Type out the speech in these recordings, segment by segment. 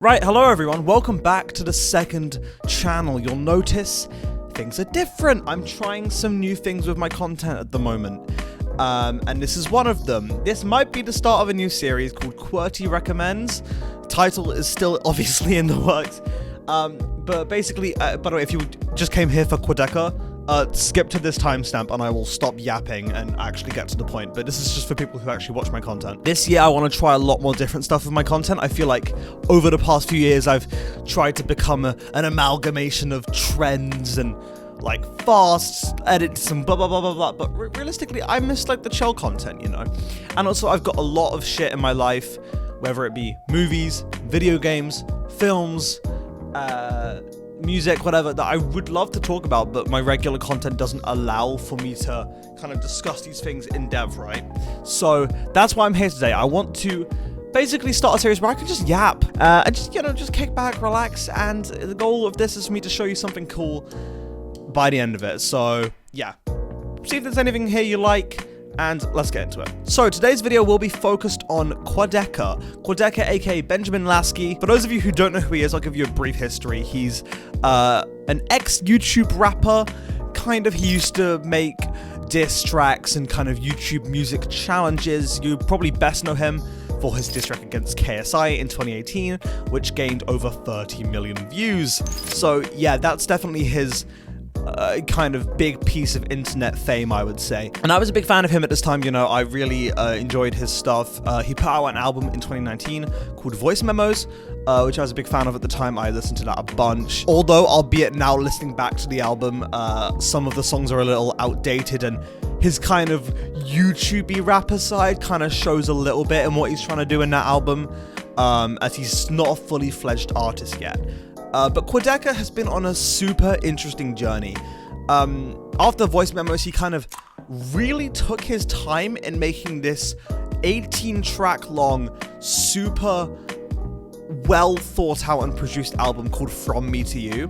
Right, hello everyone, welcome back to the second channel. You'll notice things are different. I'm trying some new things with my content at the moment. And this is one of them. This might be the start of a new series called Qwerty Recommends. Title is still obviously in the works. But basically, by the way, if you just came here for QUADECA, skip to this timestamp and I will stop yapping and actually get to the point. But this is just for people who actually watch my content. This year, I want to try a lot more different stuff with my content. I feel like over the past few years, I've tried to become an amalgamation of trends and like fast edits and blah blah blah blah blah. But realistically, I miss like the chill content, you know? And also, I've got a lot of shit in my life, whether it be movies, video games, films, music, whatever, that I would love to talk about, but my regular content doesn't allow for me to kind of discuss these things in depth, right? So that's why I'm here today. I want to basically start a series where I can just yap, and just, you know, just kick back, relax, and the goal of this is for me to show you something cool by the end of it. So yeah, see if there's anything here you like, and let's get into it. So today's video will be focused on QUADECA. QUADECA, aka Benjamin Lasky. For those of you who don't know who he is, I'll give you a brief history. He's an ex-YouTube rapper. Kind of, he used to make diss tracks and kind of YouTube music challenges. You probably best know him for his diss track against KSI in 2018, which gained over 30 million views. So yeah, that's definitely his kind of big piece of internet fame, I would say. And I was a big fan of him at this time, you know, I really enjoyed his stuff. He put out an album in 2019 called Voice Memos, which I was a big fan of at the time. I listened to that a bunch. Although, albeit now listening back to the album, some of the songs are a little outdated, and his kind of YouTubey rapper side kind of shows a little bit in what he's trying to do in that album, as he's not a fully fledged artist yet. But QUADECA has been on a super interesting journey. After Voice Memos, he kind of really took his time in making this 18-track long, super well thought out and produced album called From Me to You,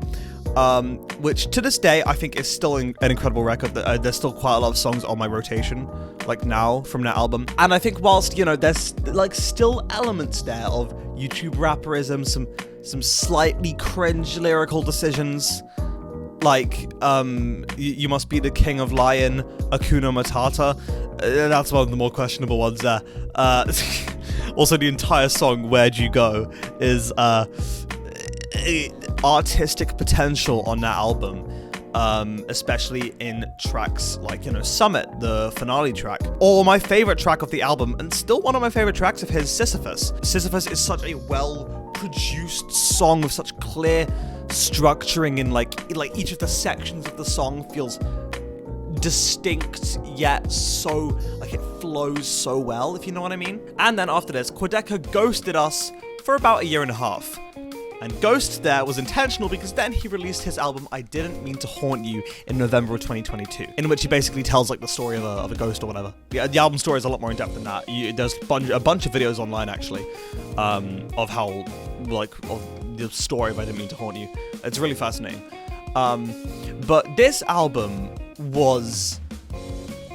which to this day I think is still an incredible record. There's still quite a lot of songs on my rotation, like now, from that album. And I think whilst, you know, there's like still elements there of YouTube rapperism, some slightly cringe lyrical decisions, like you must be the king of lion, Akuna Matata. That's one of the more questionable ones there. Also, the entire song Where'd You Go is artistic potential on that album, especially in tracks like, you know, Summit, the finale track, or my favorite track of the album, and still one of my favorite tracks of his, Sisyphus. Sisyphus is such a well-produced song with such clear structuring, and like each of the sections of the song feels distinct, yet so, like, it flows so well, if you know what I mean. And then after this, QUADECA ghosted us for about a year and a half. And ghost there was intentional because then he released his album I Didn't Mean to Haunt You in November of 2022, in which he basically tells like the story of a ghost or whatever. Yeah, the album story is a lot more in depth than that. There's a bunch of videos online actually, of how, like, of the story of I Didn't Mean to Haunt You. It's really fascinating. But this album was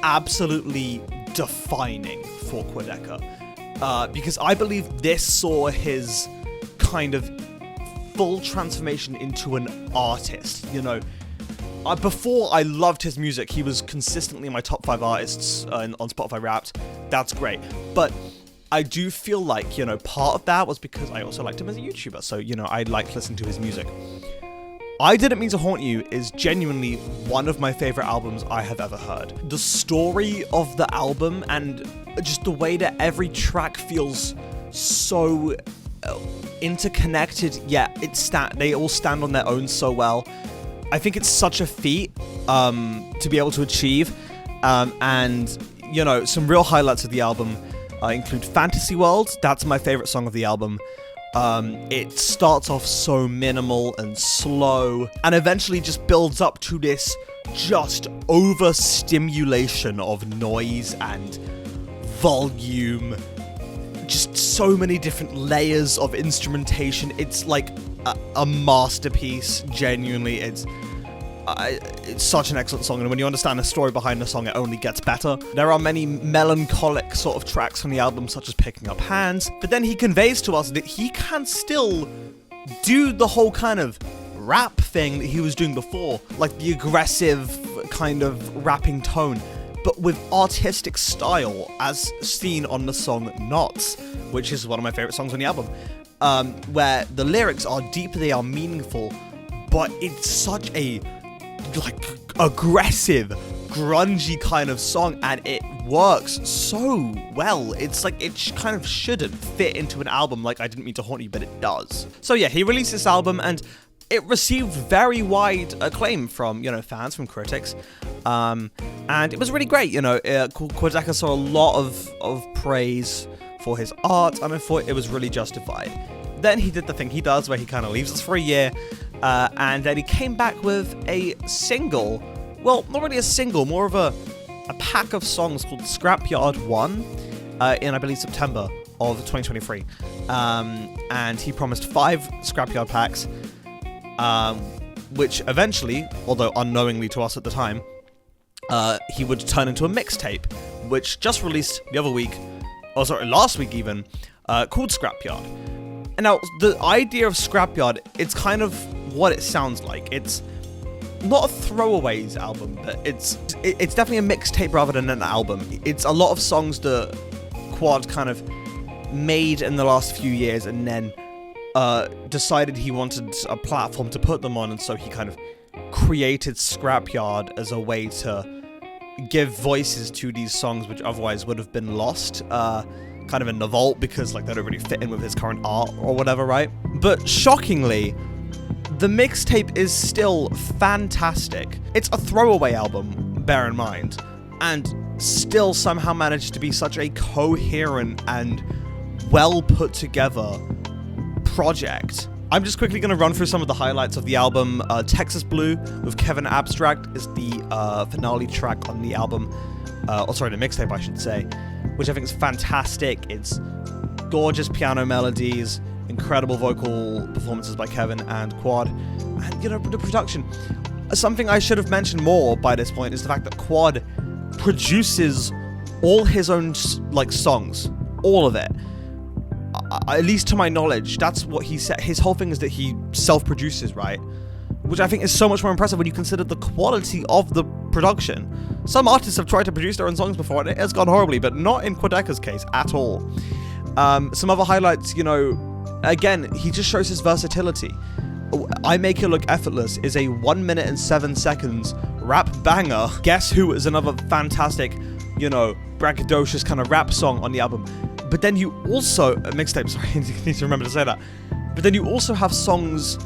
absolutely defining for QUADECA, because I believe this saw his kind of full transformation into an artist. You know, before I loved his music, he was consistently in my top 5 artists on Spotify Wrapped. That's great, but I do feel like, you know, part of that was because I also liked him as a YouTuber, so, you know, I liked listening to his music. I Didn't Mean to Haunt You is genuinely one of my favorite albums I have ever heard. The story of the album and just the way that every track feels so interconnected, yet they all stand on their own so well. I think it's such a feat to be able to achieve, and, you know, some real highlights of the album include Fantasy World. That's my favorite song of the album. It starts off so minimal and slow, and eventually just builds up to this just overstimulation of noise and volume, just so many different layers of instrumentation. It's like a masterpiece, genuinely. it's such an excellent song, and when you understand the story behind the song, it only gets better. There are many melancholic sort of tracks on the album, such as Picking Up Hands, but then he conveys to us that he can still do the whole kind of rap thing that he was doing before, like the aggressive kind of rapping tone, but with artistic style, as seen on the song Knots, which is one of my favorite songs on the album, where the lyrics are deep, they are meaningful, but it's such a like aggressive, grungy kind of song, and it works so well. It's like it kind of shouldn't fit into an album like I Didn't Mean to Haunt You, but it does. So yeah, he released this album, and it received very wide acclaim from, you know, fans, from critics, and it was really great. You know, QUADECA saw a lot of praise for his art, and I thought it was really justified. Then he did the thing he does, where he kind of leaves us for a year, and then he came back with a single. Well, not really a single, more of a pack of songs called Scrapyard 1 in, I believe, September of 2023. And he promised 5 Scrapyard packs, which eventually, although unknowingly to us at the time, he would turn into a mixtape, which just released the other week, or sorry, last week even, called Scrapyard. And now, the idea of Scrapyard, it's kind of what it sounds like. It's not a throwaways album, but it's definitely a mixtape rather than an album. It's a lot of songs that Quad kind of made in the last few years, and then decided he wanted a platform to put them on, and so he kind of created Scrapyard as a way to give voices to these songs which otherwise would have been lost, kind of in the vault, because like they don't really fit in with his current art or whatever, right? But shockingly, the mixtape is still fantastic. It's a throwaway album, bear in mind, and still somehow managed to be such a coherent and well put together project. I'm just quickly going to run through some of the highlights of the album. Texas Blue with Kevin Abstract is the finale track on the album, the mixtape I should say, which I think is fantastic. It's gorgeous piano melodies, incredible vocal performances by Kevin and Quad, and you know, the production. Something I should have mentioned more by this point is the fact that Quad produces all his own like songs, all of it. At least to my knowledge, that's what he said. His whole thing is that he self-produces, right? Which I think is so much more impressive when you consider the quality of the production. Some artists have tried to produce their own songs before, and it has gone horribly, but not in QUADECA's case at all. Some other highlights, you know, again, he just shows his versatility. I Make It Look Effortless is a 1 minute and 7 seconds rap banger. Guess Who is another fantastic, you know, braggadocious kind of rap song on the album. But then you also, mixtape, sorry, I need to remember to say that. But then you also have songs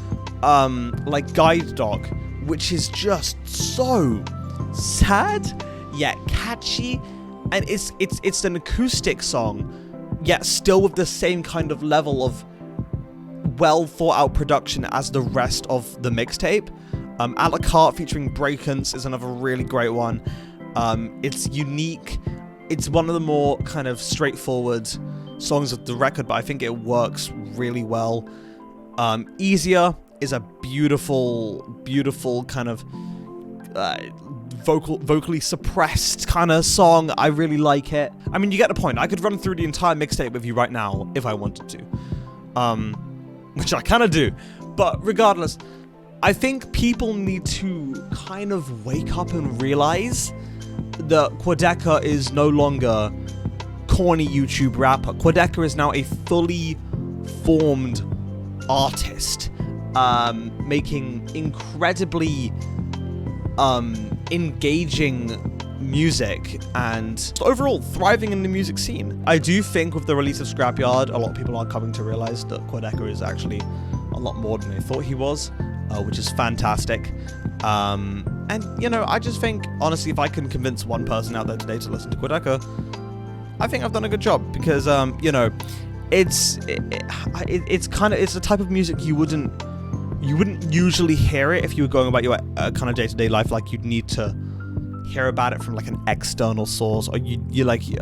like Guide Dog, which is just so sad, yet catchy. And it's an acoustic song, yet still with the same kind of level of well thought out production as the rest of the mixtape. A La Carte featuring Breakance is another really great one. It's unique. It's one of the more kind of straightforward songs of the record, but I think it works really well. Easier is a beautiful, beautiful kind of vocally suppressed kind of song. I really like it. I mean, you get the point. I could run through the entire mixtape with you right now if I wanted to, which I kind of do. But regardless, I think people need to kind of wake up and realize that QUADECA is no longer corny YouTube rapper. QUADECA is now a fully formed artist, making incredibly engaging music and overall thriving in the music scene. I do think with the release of Scrapyard, a lot of people are coming to realize that QUADECA is actually a lot more than they thought he was, which is fantastic. And, you know, I just think, honestly, if I can convince one person out there today to listen to QUADECA, I think I've done a good job, because, you know, it's the type of music you wouldn't usually hear it if you were going about your kind of day-to-day life. Like, you'd need to hear about it from, like, an external source, or you wouldn't hear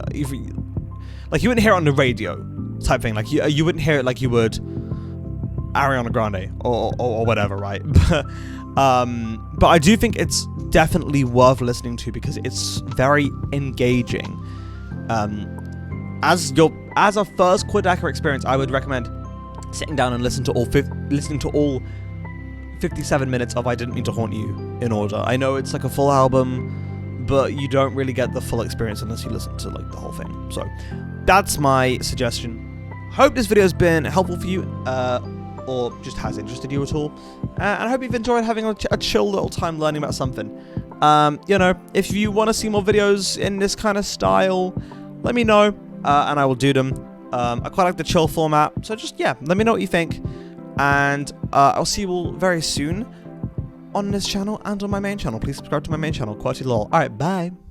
it on the radio type thing. Like, you wouldn't hear it like you would Ariana Grande or whatever, right? But I do think it's definitely worth listening to because it's very engaging. As a first QUADECA experience, I would recommend sitting down and listening to all 57 minutes of I Didn't Mean to Haunt You in order. I know it's like a full album, but you don't really get the full experience unless you listen to like the whole thing. So that's my suggestion. Hope this video has been helpful for you, or just has interested you at all. And I hope you've enjoyed having a chill little time learning about something. You know, if you want to see more videos in this kind of style, let me know, and I will do them. I quite like the chill format, so just, yeah, let me know what you think. And I'll see you all very soon on this channel and on my main channel. Please subscribe to my main channel, Qwerty Lol. Alright, bye.